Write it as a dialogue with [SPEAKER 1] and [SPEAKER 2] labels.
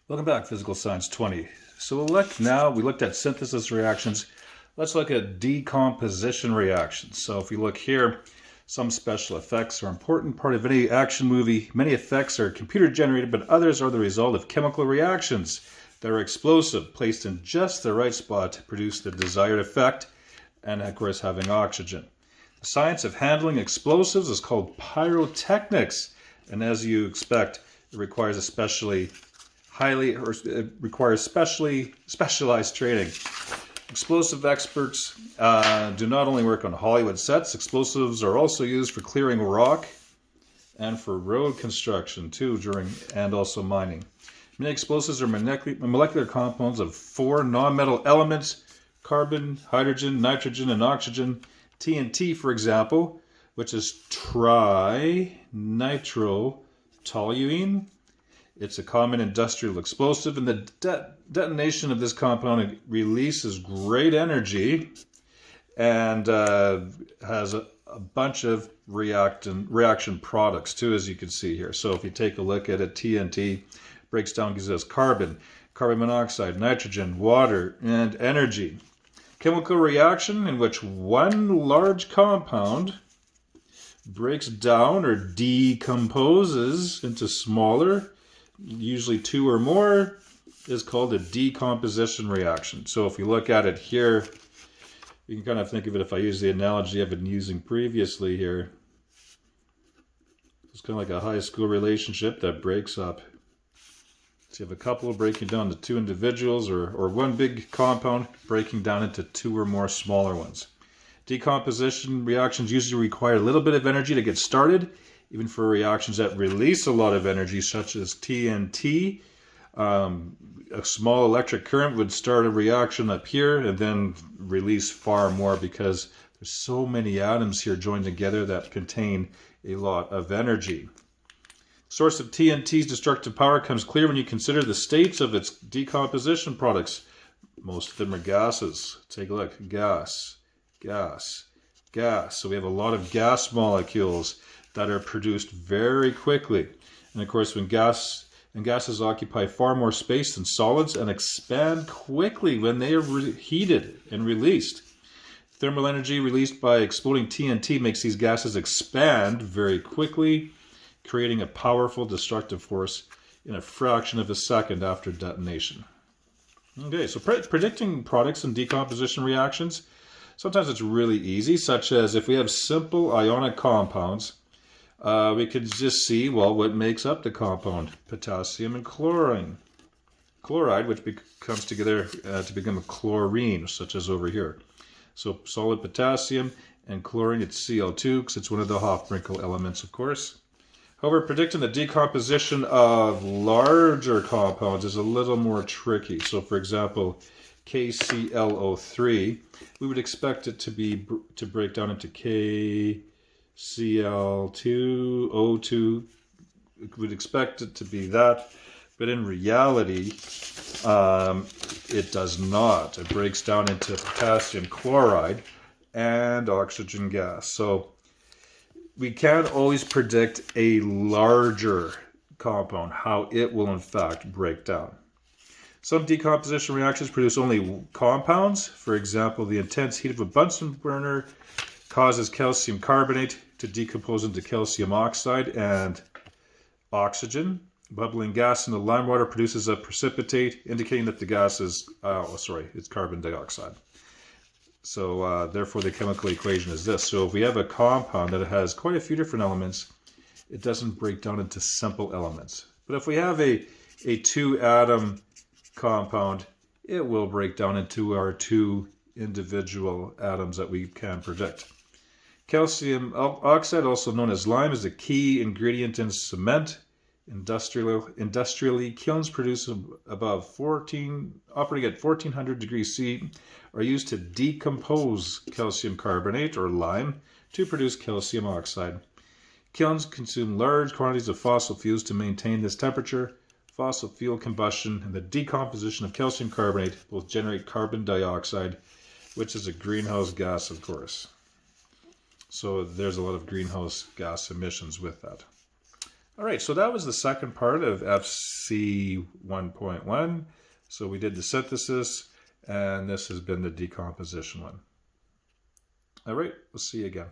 [SPEAKER 1] Welcome back, Physical Science 20. So we looked at synthesis reactions. Let's look at decomposition reactions. So if you look here, some special effects are an important part of any action movie. Many effects are computer generated, but others are the result of chemical reactions that are explosive, placed in just the right spot to produce the desired effect, and of course having oxygen. The science of handling explosives is called pyrotechnics, and as you expect, it requires it requires specialized training. Explosive experts do not only work on Hollywood sets. Explosives are also used for clearing rock and for road construction too, and also mining. Many explosives are molecular compounds of 4 nonmetal elements: carbon, hydrogen, nitrogen, and oxygen. TNT, for example, which is trinitrotoluene. It's a common industrial explosive, and the detonation of this compound releases great energy and has a bunch of reaction products too, as you can see here. So if you take a look at it, TNT breaks down, gives us carbon monoxide, nitrogen, water, and energy. Chemical reaction in which one large compound breaks down or decomposes into smaller, usually 2 or more, is called a decomposition reaction. So if you look at it here, you can kind of think of it, if I use the analogy I've been using previously here, it's kind of like a high school relationship that breaks up. So you have a couple breaking down to 2 individuals, or one big compound breaking down into 2 or more smaller ones. Decomposition reactions usually require a little bit of energy to get started, even for reactions that release a lot of energy, such as TNT. A small electric current would start a reaction up here and then release far more, because there's so many atoms here joined together that contain a lot of energy. Source of TNT's destructive power comes clear when you consider the states of its decomposition products. Most of them are gases. Take a look. Gas, gas, gas. So we have a lot of gas molecules that are produced very quickly. And of course, when gases occupy far more space than solids and expand quickly when they are heated and released. Thermal energy released by exploding TNT makes these gases expand very quickly, creating a powerful destructive force in a fraction of a second after detonation. Okay, so predicting products in decomposition reactions, sometimes it's really easy, such as if we have simple ionic compounds, we could just see, well, what makes up the compound? Potassium and chlorine. Chloride, which comes together to become a chlorine, such as over here. So solid potassium and chlorine, it's Cl2, because it's one of the Hofbrinkel elements, of course. However, predicting the decomposition of larger compounds is a little more tricky. So, for example, KClO3, we would expect it to break down into KCl2, O2. We'd expect it to be that, but in reality, it does not. It breaks down into potassium chloride and oxygen gas. So we can't always predict a larger compound, how it will in fact break down. Some decomposition reactions produce only compounds. For example, the intense heat of a Bunsen burner causes calcium carbonate to decompose into calcium oxide and oxygen. Bubbling gas in the lime water produces a precipitate, indicating that the gas is, it's carbon dioxide. So therefore the chemical equation is this. So if we have a compound that has quite a few different elements, it doesn't break down into simple elements. But if we have a 2-atom compound, it will break down into our 2 individual atoms that we can predict. Calcium oxide, also known as lime, is a key ingredient in cement. Industrially, kilns produce operating at 1400 degrees C, are used to decompose calcium carbonate or lime to produce calcium oxide. Kilns consume large quantities of fossil fuels to maintain this temperature. Fossil fuel combustion and the decomposition of calcium carbonate will generate carbon dioxide, which is a greenhouse gas, of course. So there's a lot of greenhouse gas emissions with that. All right, so that was the second part of FC1.1. So we did the synthesis, and this has been the decomposition one. All right, we'll see you again.